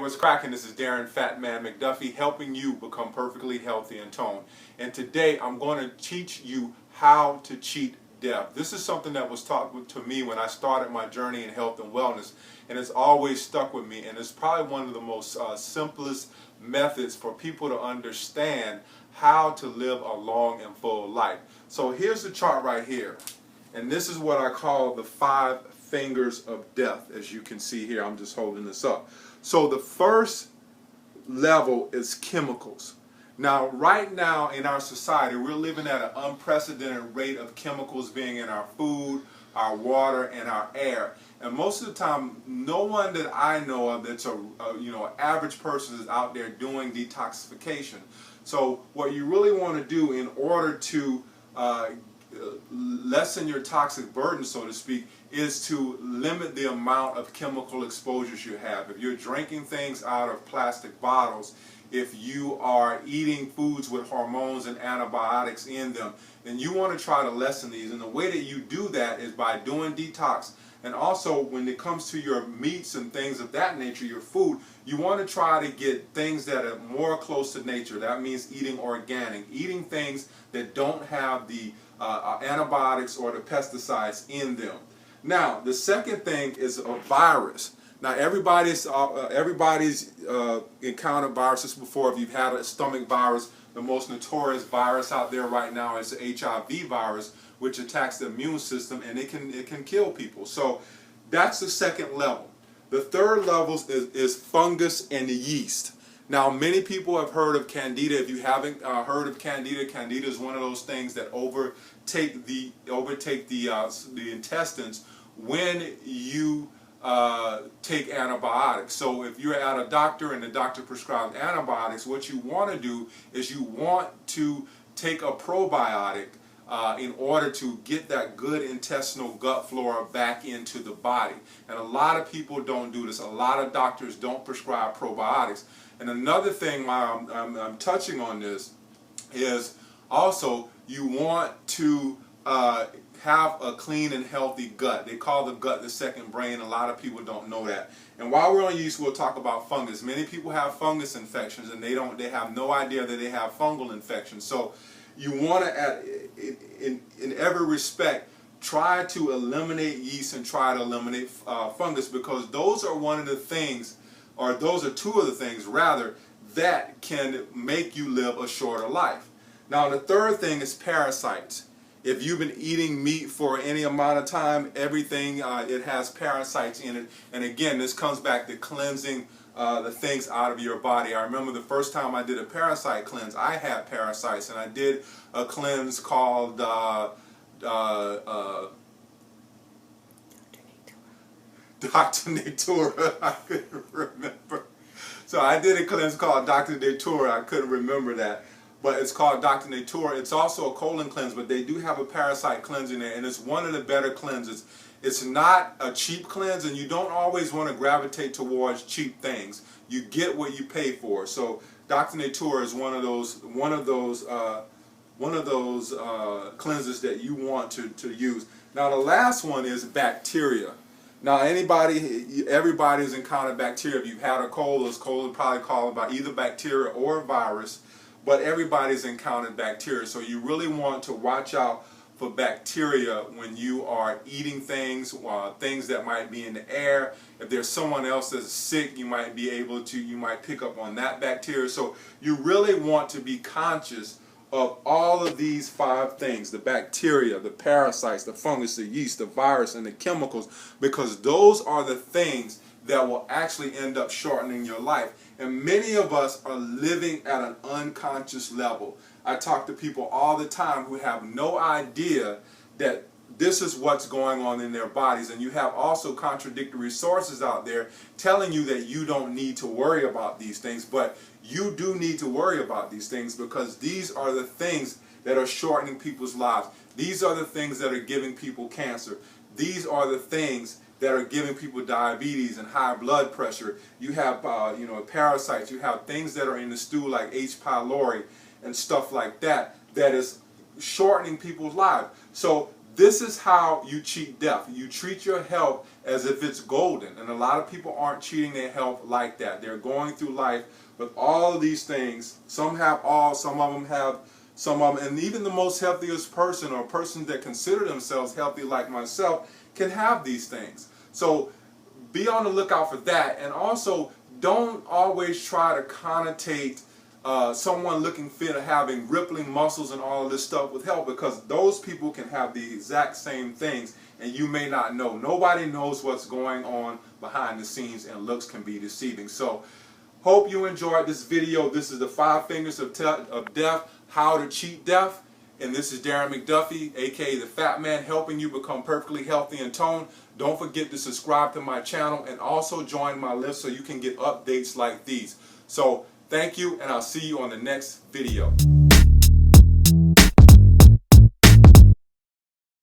what's cracking? This is Darren, Phat-Man McDuffie, helping you become perfectly healthy and toned. And today I'm going to teach you how to cheat death. This is something that was taught to me when I started my journey in health and wellness, and it's always stuck with me, and it's probably one of the most simplest methods for people to understand how to live a long and full life. So here's the chart right here, and this is what I call the 5 fingers of death. As you can see here, I'm just holding this up. So the first level is chemicals. Now, right now in our society, we're living at an unprecedented rate of chemicals being in our food, our water, and our air. And most of the time, no one that I know of that's average person is out there doing detoxification. So what you really want to do in order to lessen your toxic burden, so to speak, is to limit the amount of chemical exposures you have. If you're drinking things out of plastic bottles, if you are eating foods with hormones and antibiotics in them, then you want to try to lessen these. And the way that you do that is by doing detox. And also, when it comes to your meats and things of that nature, your food, you want to try to get things that are more close to nature. That means eating organic, eating things that don't have the antibiotics or the pesticides in them. Now, the second thing is a virus. Now, everybody's encountered viruses before. If you've had a stomach virus, the most notorious virus out there right now is the HIV virus, which attacks the immune system, and it can kill people. So that's the second level. The third level is fungus and the yeast. Now, many people have heard of Candida. If you haven't heard of Candida, Candida is one of those things that overtake the intestines when you take antibiotics. So if you're at a doctor and the doctor prescribes antibiotics, what you want to do is you want to take a probiotic in order to get that good intestinal gut flora back into the body. And a lot of people don't do this. A lot of doctors don't prescribe probiotics. And another thing while I'm touching on this is also you want to have a clean and healthy gut. They call the gut the second brain. A lot of people don't know that. And while we're on yeast, we'll talk about fungus. Many people have fungus infections, and they have no idea that they have fungal infections. So you want to, in every respect, try to eliminate yeast and try to eliminate fungus, because those are one of the things, or those are two of the things rather, that can make you live a shorter life. Now, the third thing is parasites. If you've been eating meat for any amount of time, everything, it has parasites in it. And again, this comes back to cleansing the things out of your body. I remember the first time I did a parasite cleanse, I had parasites, and I did a cleanse called Dr. Natura. I couldn't remember. So I did a cleanse called Dr. Natura. I couldn't remember that. But it's called Dr. Natura. It's also a colon cleanse, but they do have a parasite cleanse in there, and it's one of the better cleanses. It's not a cheap cleanse, and you don't always want to gravitate towards cheap things. You get what you pay for. So Dr. Natura is one of those cleanses that you want to use. Now, the last one is bacteria. Now, everybody's encountered bacteria. If you've had a cold, those colds are probably caused by either bacteria or a virus. But everybody's encountered bacteria, so you really want to watch out for bacteria when you are eating things, things that might be in the air. If there's someone else that's sick, you might pick up on that bacteria. So you really want to be conscious of all of these 5 things: the bacteria, the parasites, the fungus, the yeast, the virus, and the chemicals, because those are the things that will actually end up shortening your life. And many of us are living at an unconscious level. I talk to people all the time who have no idea that this is what's going on in their bodies. And you have also contradictory sources out there telling you that you don't need to worry about these things, but you do need to worry about these things, because these are the things that are shortening people's lives. These are the things that are giving people cancer. These are the things that are giving people diabetes and high blood pressure. You have parasites. You have things that are in the stool like H. pylori and stuff like that, that is shortening people's lives. So this is how you cheat death. You treat your health as if it's golden. And a lot of people aren't treating their health like that. They're going through life with all of these things. Some have all, some of them have some of them. And even the most healthiest person, or person that consider themselves healthy like myself, can have these things. So be on the lookout for that. And also, don't always try to connotate someone looking fit or having rippling muscles and all of this stuff with health, because those people can have the exact same things and you may not know. Nobody knows what's going on behind the scenes, and looks can be deceiving. So hope you enjoyed this video. This is the 5 fingers of death, how to cheat death. And this is Darren McDuffie, aka the Phat-Man, helping you become perfectly healthy and toned. Don't forget to subscribe to my channel and also join my list so you can get updates like these. So thank you, and I'll see you on the next video.